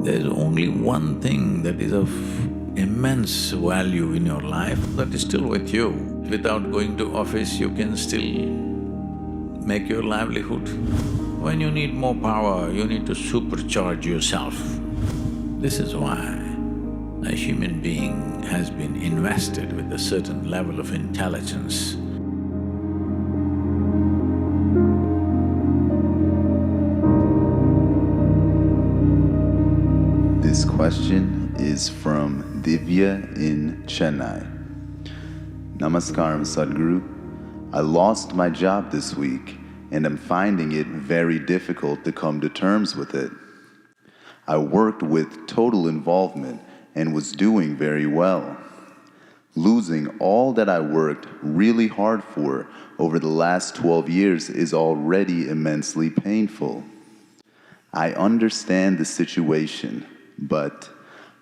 There's only one thing that is of immense value in your life that is still with you. Without going to office, you can still make your livelihood. When you need more power, you need to supercharge yourself. This is why a human being has been invested with a certain level of intelligence. This question is from Divya in Chennai. Namaskaram, Sadhguru. I lost my job this week and I'm finding it very difficult to come to terms with it. I worked with total involvement and was doing very well. Losing all that I worked really hard for over the last 12 years is already immensely painful. I understand the situation, but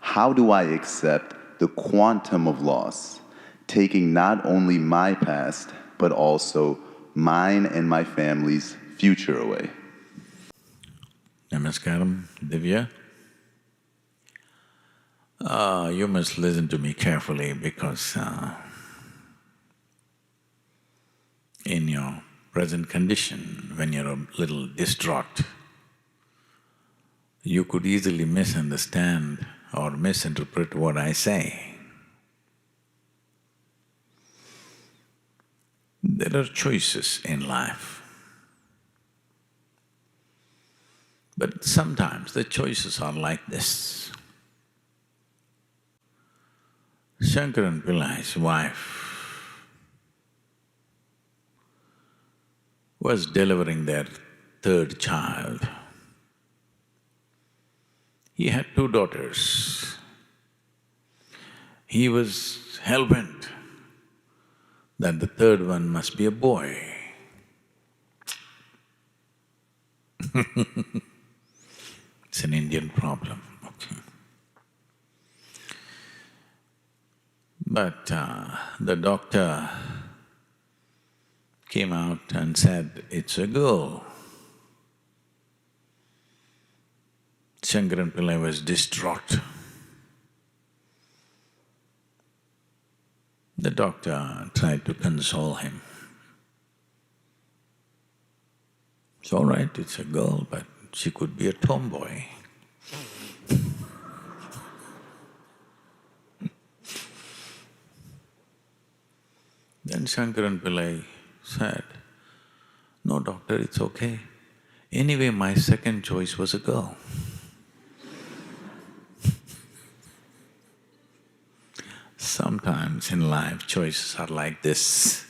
how do I accept the quantum of loss, taking not only my past, but also mine and my family's future away? Namaskaram, Divya. You must listen to me carefully because in your present condition, when you're a little distraught, you could easily misunderstand or misinterpret what I say. There are choices in life, but sometimes the choices are like this. Shankaran Pillai's wife was delivering their third child. He had two daughters. He was hell-bent that the third one must be a boy. It's an Indian problem, okay. But the doctor came out and said, it's a girl. Shankaran Pillai was distraught. The doctor tried to console him. It's all right, it's a girl, but she could be a tomboy. Then Shankaran Pillai said, no doctor, it's okay. Anyway, my second choice was a girl. Sometimes in life, choices are like this.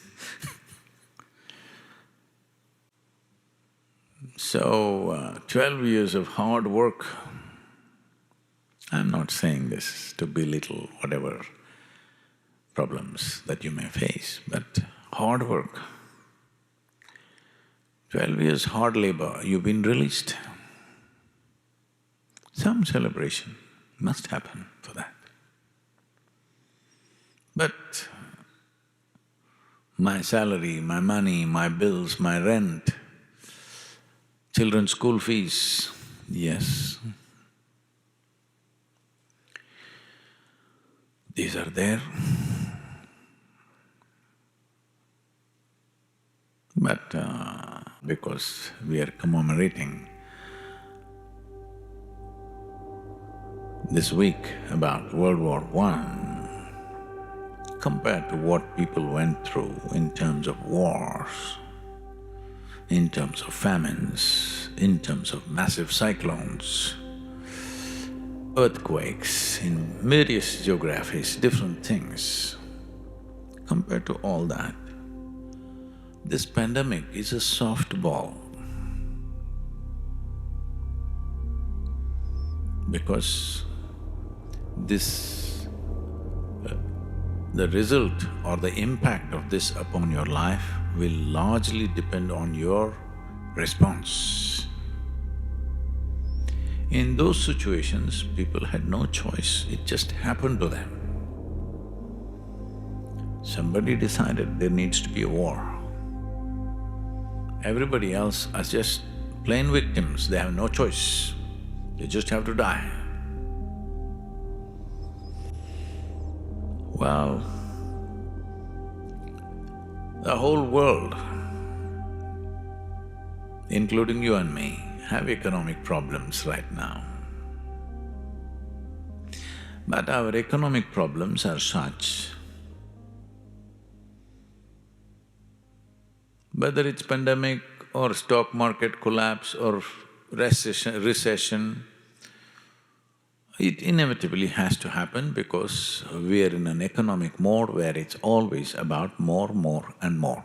So, 12 years of hard work, I'm not saying this to belittle whatever problems that you may face, but hard work. 12 years hard labor, you've been released. Some celebration must happen for that. But my salary, my money, my bills, my rent, children's school fees, yes, these are there. But because we are commemorating this week about World War I, compared to what people went through in terms of wars, in terms of famines, in terms of massive cyclones, earthquakes in various geographies, different things, compared to all that, this pandemic is a softball. Because the result or the impact of this upon your life will largely depend on your response. In those situations, people had no choice, it just happened to them. Somebody decided there needs to be a war. Everybody else are just plain victims, they have no choice, they just have to die. Well, the whole world, including you and me, have economic problems right now. But our economic problems are such, whether it's pandemic or stock market collapse or recession, it inevitably has to happen because we are in an economic mode where it's always about more, more and more.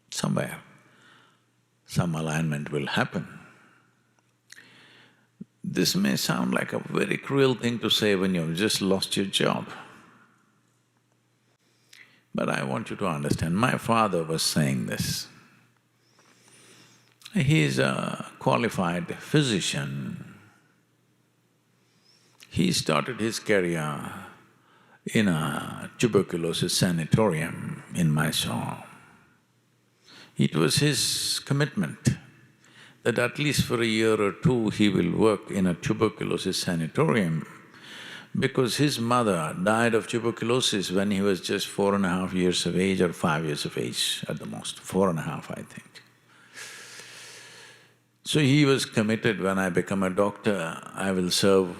Somewhere, some alignment will happen. This may sound like a very cruel thing to say when you've just lost your job. But I want you to understand, my father was saying this. He's a qualified physician. He started his career in a tuberculosis sanatorium in Mysore. It was his commitment that at least for a year or two he will work in a tuberculosis sanatorium because his mother died of tuberculosis when he was just 4.5 years of age or 5 years of age at the most, 4.5 I think. So he was committed, when I become a doctor, I will serve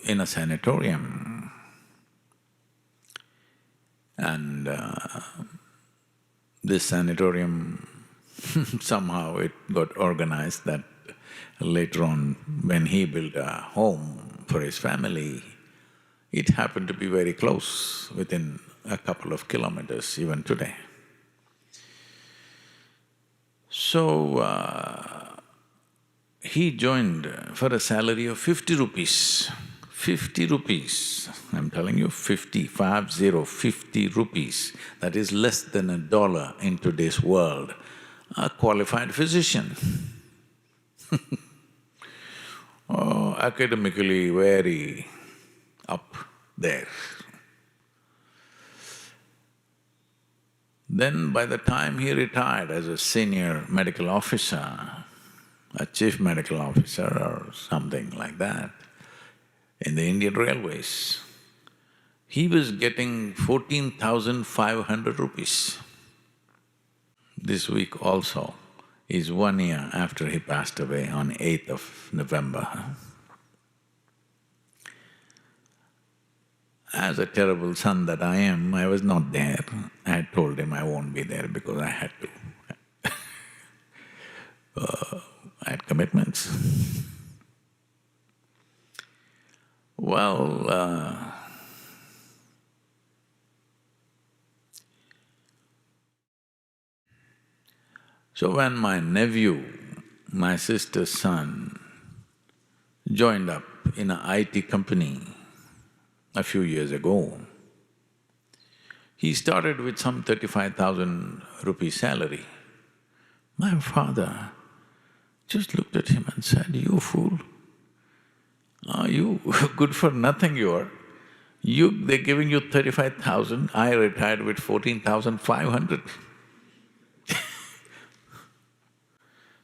in a sanatorium. And this sanatorium somehow it got organized that later on when he built a home for his family, it happened to be very close, within a couple of kilometers even today. So, he joined for a salary of 50 rupees. 50 rupees, I'm telling you, 50 rupees. That is less than $1 in today's world. A qualified physician. Oh, academically very up there. Then by the time he retired as a senior medical officer, a chief medical officer or something like that, in the Indian Railways, he was getting 14,500 rupees. This week also is 1 year after he passed away on 8th of November. As a terrible son that I am, I was not there. I had told him I won't be there because I had to. I had commitments. Well, so when my nephew, my sister's son, joined up in an IT company a few years ago, he started with some 35,000 rupee salary. My father just looked at him and said, "You fool, are you good for nothing you are? They're giving you 35,000, I retired with 14,500.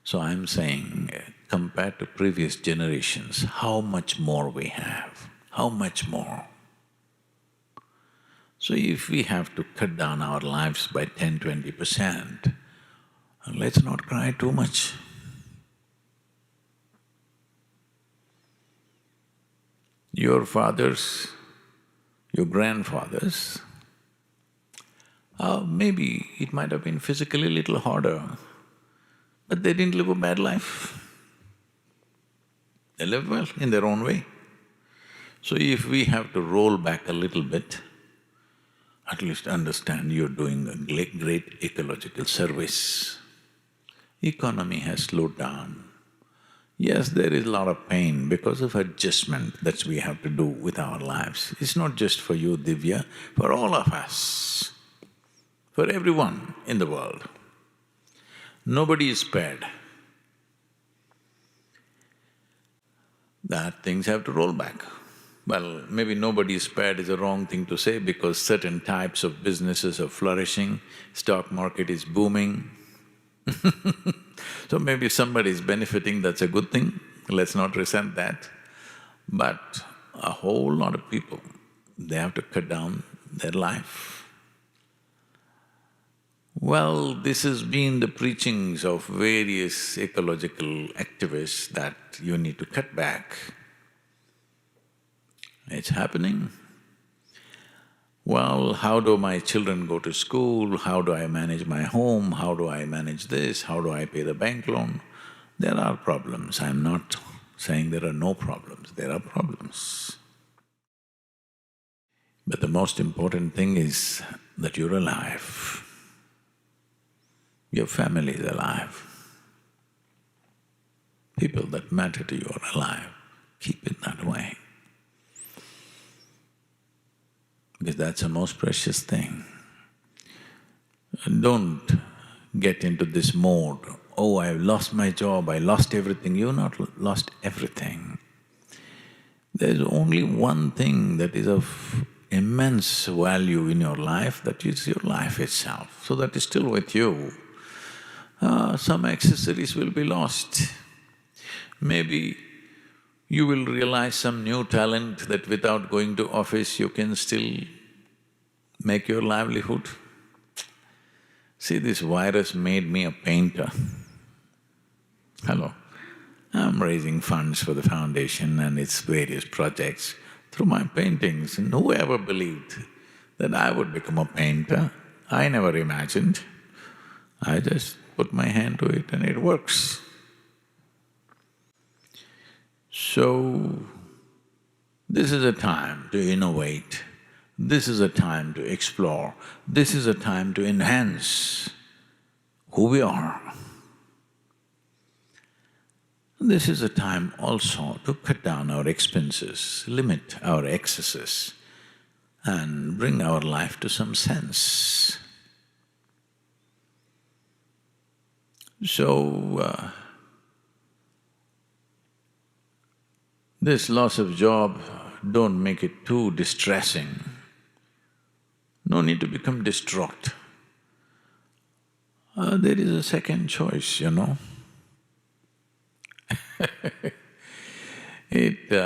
So I'm saying, compared to previous generations, how much more we have, how much more. So if we have to cut down our lives by 10–20%, let's not cry too much. Your fathers, your grandfathers, maybe it might have been physically a little harder, but they didn't live a bad life. They lived well in their own way. So if we have to roll back a little bit, at least understand you're doing a great ecological service. Economy has slowed down. Yes, there is a lot of pain because of adjustment that we have to do with our lives. It's not just for you, Divya, for all of us, for everyone in the world. Nobody is spared. That things have to roll back. Well, maybe nobody is spared is a wrong thing to say because certain types of businesses are flourishing, stock market is booming. So maybe somebody is benefiting, that's a good thing, let's not resent that. But a whole lot of people, they have to cut down their life. Well, this has been the preachings of various ecological activists that you need to cut back. It's happening. Well, how do my children go to school? How do I manage my home? How do I manage this? How do I pay the bank loan? There are problems. I'm not saying there are no problems, there are problems. But the most important thing is that you're alive. Your family is alive. People that matter to you are alive. Keep it that way. Because that's the most precious thing. Don't get into this mode, oh, I've lost my job, I lost everything. You've not lost everything. There's only one thing that is of immense value in your life, that is your life itself. So that is still with you. Some accessories will be lost. Maybe you will realize some new talent that without going to office you can still make your livelihood. See, this virus made me a painter. Hello. I'm raising funds for the foundation and its various projects through my paintings, and who ever believed that I would become a painter? I never imagined. I just put my hand to it and it works. So, this is a time to innovate, this is a time to explore, this is a time to enhance who we are. This is a time also to cut down our expenses, limit our excesses, and bring our life to some sense. So, this loss of job, don't make it too distressing. No need to become distraught. There is a second choice, you know. There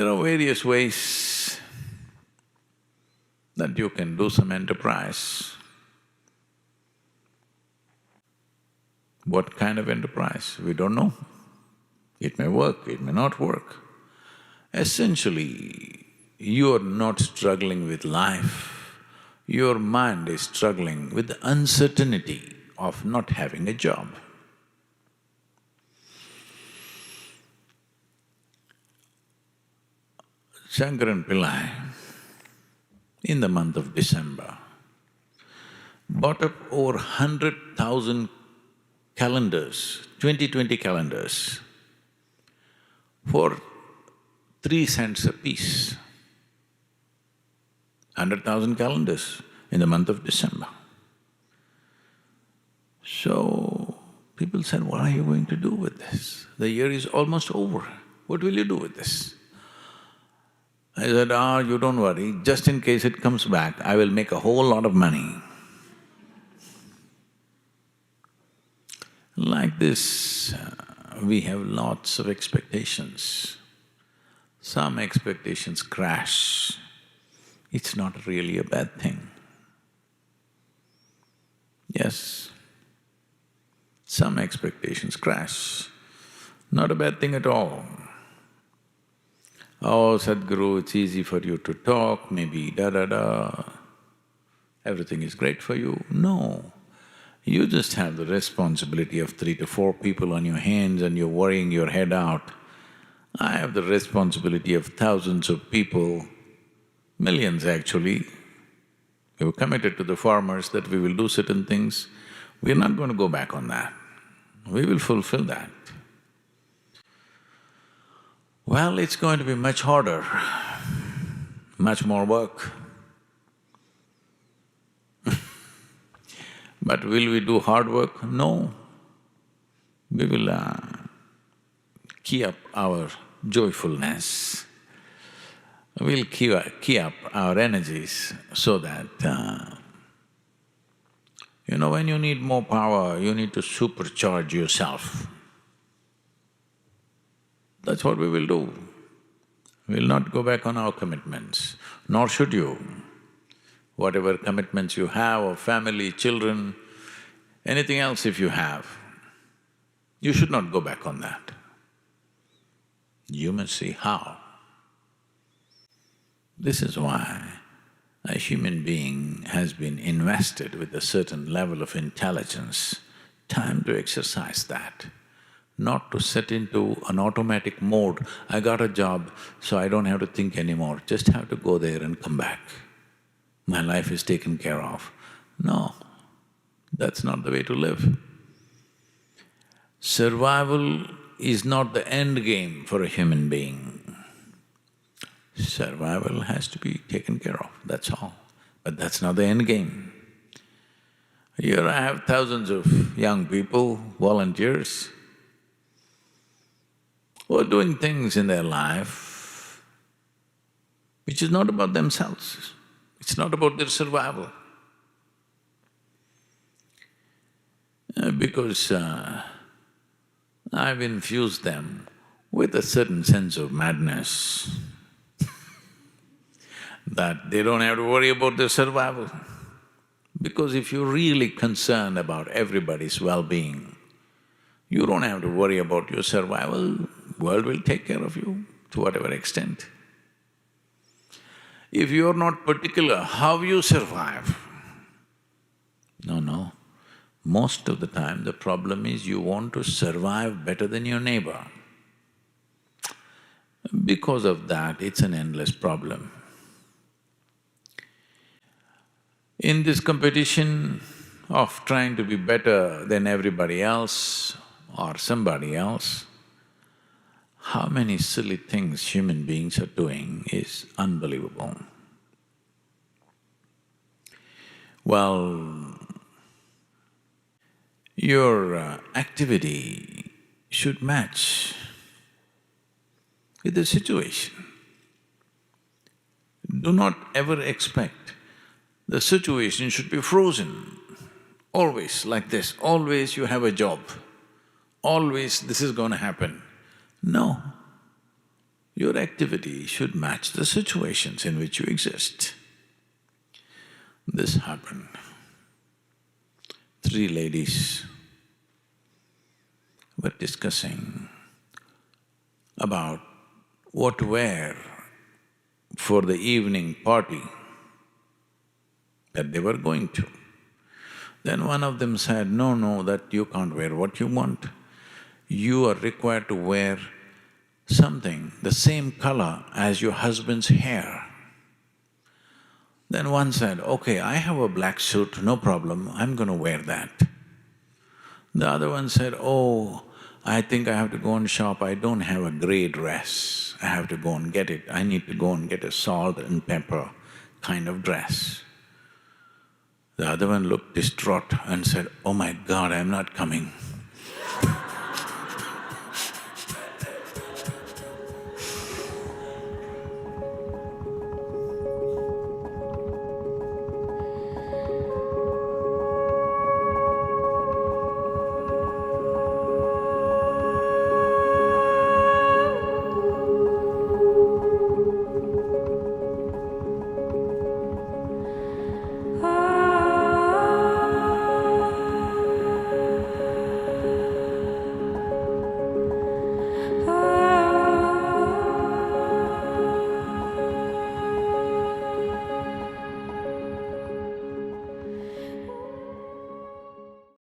are various ways that you can do some enterprise. What kind of enterprise? We don't know. It may work, it may not work. Essentially, you are not struggling with life, your mind is struggling with the uncertainty of not having a job. Shankaran Pillai, in the month of December, bought up over 100,000 calendars, 2020 calendars, for 3 cents a piece. 100,000 calendars in the month of December. So, people said, what are you going to do with this? The year is almost over, what will you do with this? I said, you don't worry, just in case it comes back, I will make a whole lot of money. Like this, we have lots of expectations. Some expectations crash. It's not really a bad thing. Yes, some expectations crash. Not a bad thing at all. Oh, Sadhguru, it's easy for you to talk, maybe da-da-da, everything is great for you. No, you just have the responsibility of 3 to 4 people on your hands and you're worrying your head out. I have the responsibility of thousands of people, millions actually. We were committed to the farmers that we will do certain things. We're not going to go back on that. We will fulfill that. Well, it's going to be much harder, much more work. But will we do hard work? No. We will key up our joyfulness. We'll key up our energies so that, when you need more power, you need to supercharge yourself. That's what we will do. We'll not go back on our commitments, nor should you. Whatever commitments you have of family, children, anything else if you have, you should not go back on that. You must see how. This is why a human being has been invested with a certain level of intelligence. Time to exercise that, not to set into an automatic mode, I got a job, so I don't have to think anymore, just have to go there and come back. My life is taken care of. No, that's not the way to live. Survival is not the end game for a human being. Survival has to be taken care of, that's all. But that's not the end game. Here I have thousands of young people, volunteers, who are doing things in their life which is not about themselves, it's not about their survival. Because I've infused them with a certain sense of madness that they don't have to worry about their survival. Because if you're really concerned about everybody's well-being, you don't have to worry about your survival, world will take care of you to whatever extent. If you're not particular how you survive, no. Most of the time the problem is you want to survive better than your neighbor. Because of that, it's an endless problem. In this competition of trying to be better than everybody else or somebody else, how many silly things human beings are doing is unbelievable. Well, your activity should match with the situation. Do not ever expect the situation should be frozen, always like this, always you have a job, always this is going to happen. No, your activity should match the situations in which you exist. This happened. 3 ladies were discussing about what to wear for the evening party that they were going to. Then one of them said, no, that you can't wear what you want. You are required to wear something the same color as your husband's hair. Then one said, okay, I have a black suit, no problem, I'm going to wear that. The other one said, oh, I think I have to go and shop, I don't have a grey dress, I have to go and get it, I need to go and get a salt and pepper kind of dress. The other one looked distraught and said, oh my God, I'm not coming.